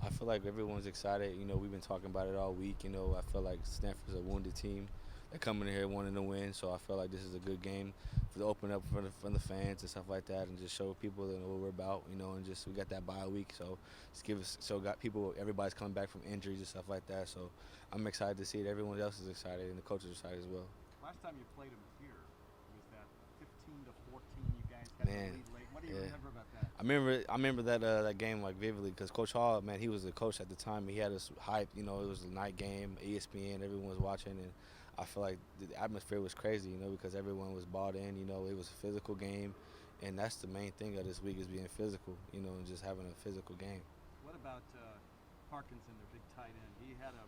I feel like everyone's excited. We've been talking about it all week. I feel like Stanford's a wounded team. They're coming in here wanting to win, so I feel like this is a good game for to open up for the fans and stuff like that, and just show people that what we're about. And just we got that bye week, so just give us so got people. Everybody's coming back from injuries and stuff like that. So I'm excited to see it. Everyone else is excited, and the coaches are excited as well. Last time you played them here was that 15-14. You guys had the Man, lead late. What do you yeah. remember about that? I remember that game like vividly because Coach Hall, man, he was the coach at the time. He had us hype. It was a night game, ESPN, everyone was watching, and I feel like the atmosphere was crazy. Because everyone was bought in. It was a physical game, and that's the main thing of this week is being physical. And just having a physical game. What about Parkinson, their big tight end? He had a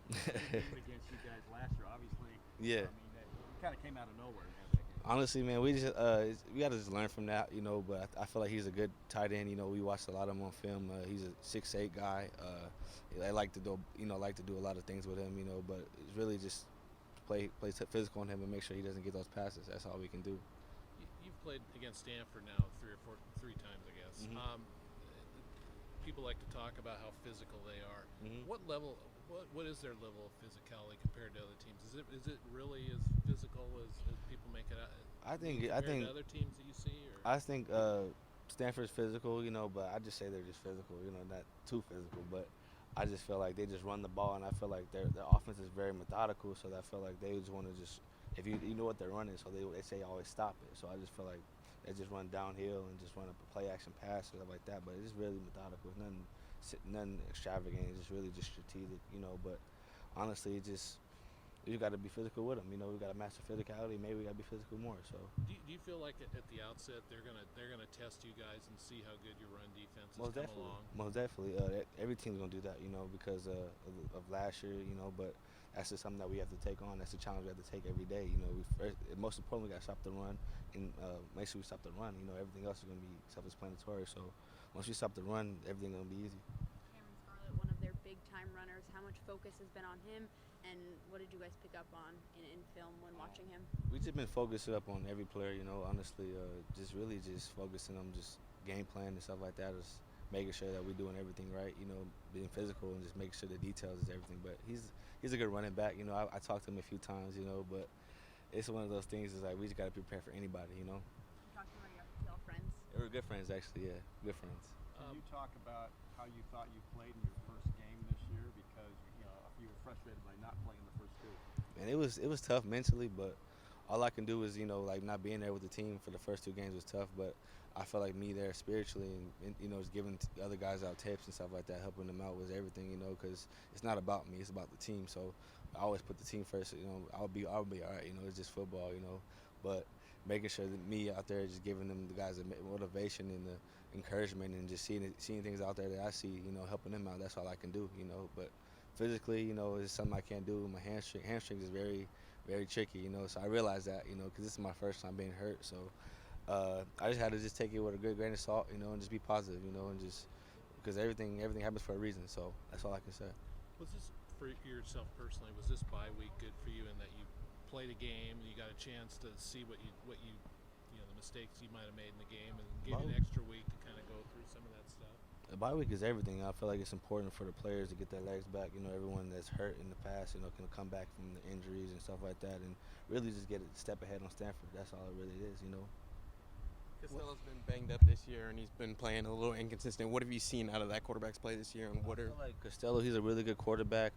big game against you guys last year. Obviously, Yeah. I mean, he kind of came out of nowhere and had that game. Honestly, man, we got to just learn from that, But I feel like he's a good tight end. We watched a lot of him on film. He's a 6'8" guy. I like to do a lot of things with him, But it's really just play physical on him and make sure he doesn't get those passes. That's all we can do. You've played against Stanford now three times, I guess. Mhm. People like to talk about how physical they are. Mhm. What level? What is their level of physicality compared to other teams? Is it really as physical as people make it out? I think I Compared think to other teams that you see, or I think Stanford's physical, but I just say they're just physical, not too physical. But I just feel like they just run the ball, and I feel like their offense is very methodical. So I feel like they just want to just if you know what they're running, so they say always stop it. So I just feel like they just run downhill and just run a play action pass or stuff like that. But it's really methodical. It's nothing extravagant. It's just really just strategic. But honestly, it just you got to be physical with them. We got to master physicality. Maybe we got to be physical more. So do you feel like at the outset they're gonna test you guys and see how good your run defense has most come definitely, along? most definitely, every team's gonna do that. Because of last year. But that's just something that we have to take on. That's a challenge we have to take every day. Most importantly, we got to stop the run and make sure we stop the run. Everything else is gonna be self-explanatory. So once we stop the run, everything's gonna be easy. Cameron Scarlett, one of their big time runners. How much focus has been on him, and what did you guys pick up on in film when watching him? We just been focusing up on every player. Honestly, just really just focusing on just game plan and stuff like that. Is making sure that we're doing everything right. Being physical and just making sure the details is everything. But he's a good running back. I talked to him a few times. But it's one of those things. Is like we just got to prepare for anybody. You talked to him, are y'all friends? We're good friends actually. Yeah, good friends. Can you talk about how you thought you played in your first game this year? Because you were frustrated by not playing the first two. And it was tough mentally, but all I can do is like not being there with the team for the first two games was tough. But I felt like me there spiritually and just giving other guys out tips and stuff like that, helping them out was everything. Because it's not about me, it's about the team. So I always put the team first. I'll be all right. It's just football. But making sure that me out there just giving them the guys the motivation and the encouragement and just seeing things out there that I see. Helping them out. That's all I can do. But physically, it's something I can't do. My hamstrings is very, very tricky, So I realized that, because this is my first time being hurt. So I just had to just take it with a good grain of salt, and just be positive, and just because everything happens for a reason. So that's all I can say. Was this for yourself personally? Was this bye week good for you in that you played a game and you got a chance to see what you the mistakes you might have made in the game, and gave you an extra week to kind of go through some of that stuff? The bye week is everything. I feel like it's important for the players to get their legs back. Everyone that's hurt in the past, can come back from the injuries and stuff like that, and really just get a step ahead on Stanford. That's all it really is. Costello's been banged up this year, and he's been playing a little inconsistent. What have you seen out of that quarterback's play this year, and what I are feel like Costello, he's a really good quarterback.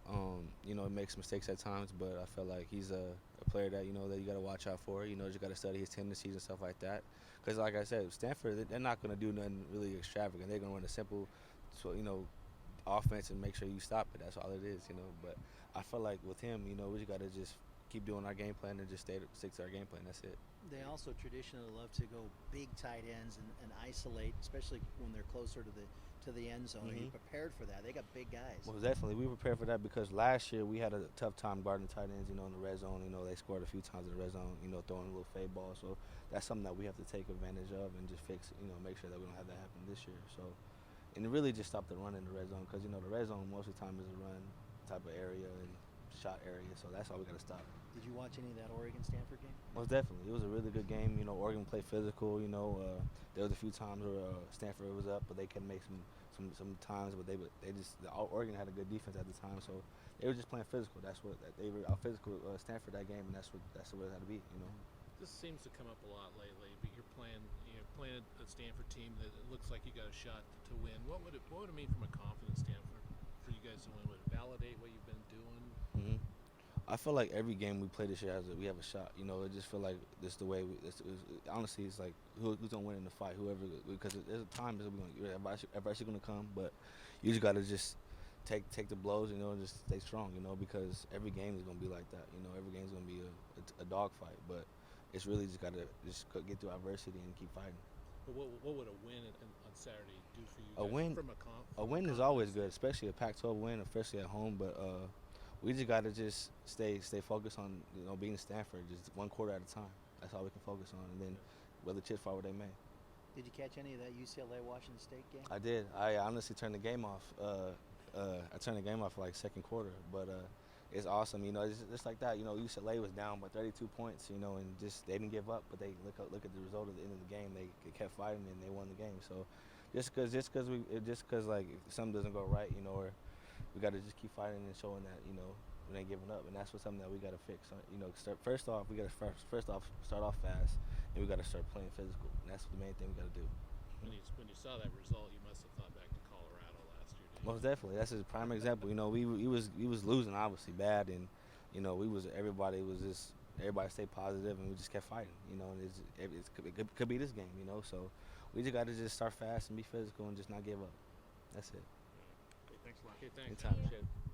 Makes mistakes at times, but I feel like he's a player that that you got to watch out for. You got to study his tendencies and stuff like that. Because like I said, Stanford, they're not going to do nothing really extravagant. They're going to run a simple, so offense and make sure you stop it. That's all it is. But I feel like with him, we just got to just keep doing our game plan and just stick to our game plan. That's it. They also traditionally love to go big tight ends and isolate, especially when they're closer to the end zone. Are you prepared for that? They got big guys. Well, definitely. We prepared for that because last year we had a tough time guarding tight ends, in the red zone. They scored a few times in the red zone, throwing a little fade ball. So that's something that we have to take advantage of and just fix, make sure that we don't have that happen this year. So, and really just stop the run in the red zone because, the red zone most of the time is a run type of area and shot area. So that's all we got to stop. Did you watch any of that Oregon-Stanford game? Most definitely. It was a really good game. Oregon played physical. There was a few times where Stanford was up, but they could make some times, but they just Oregon had a good defense at the time, so they were just playing physical. That's what they were out physical Stanford that game, and that's what it had to be. You know. This seems to come up a lot lately, but you're playing a Stanford team that it looks like you got a shot to win. What would it mean from a confidence standpoint for you guys to win? Would it validate what you've been doing? Hmm. I feel like every game we play this year we have a shot. You know, it just feel like this the way. Honestly, it's like who's gonna win in the fight, whoever. Because there's a time that everybody's gonna come, but you just gotta just take the blows, you know, and just stay strong, you know, because every game is gonna be like that. You know, every game is gonna be a dog fight, but it's really just gotta get through adversity and keep fighting. But what would a win on Saturday do for you? A guys win, from a win is always good, especially a Pac-12 win, especially at home. But we just gotta just stay focused on beating Stanford, just one quarter at a time. That's all we can focus on, and then whether chips fall where they may. Did you catch any of that UCLA Washington State game? I did. I honestly turned the game off. I turned the game off for like second quarter, but it's awesome. You know, it's just like that. You know, UCLA was down by 32 points. You know, and just they didn't give up, but they look at the result at the end of the game. They kept fighting and they won the game. So just because like if something doesn't go right, you know, or we got to just keep fighting and showing that we ain't giving up, and that's something that we got to fix. You know, first off we got to start off fast, and we got to start playing physical. And that's the main thing we got to do. When you saw that result, you must have thought back to Colorado last year. Didn't you? Most definitely, that's a prime example. You know, we was losing obviously bad, and everybody stayed positive, and we just kept fighting. You know, and it could be this game. You know, so we just got to just start fast and be physical and just not give up. That's it. Okay, thanks a lot. Okay, thanks. Anytime. Appreciate it.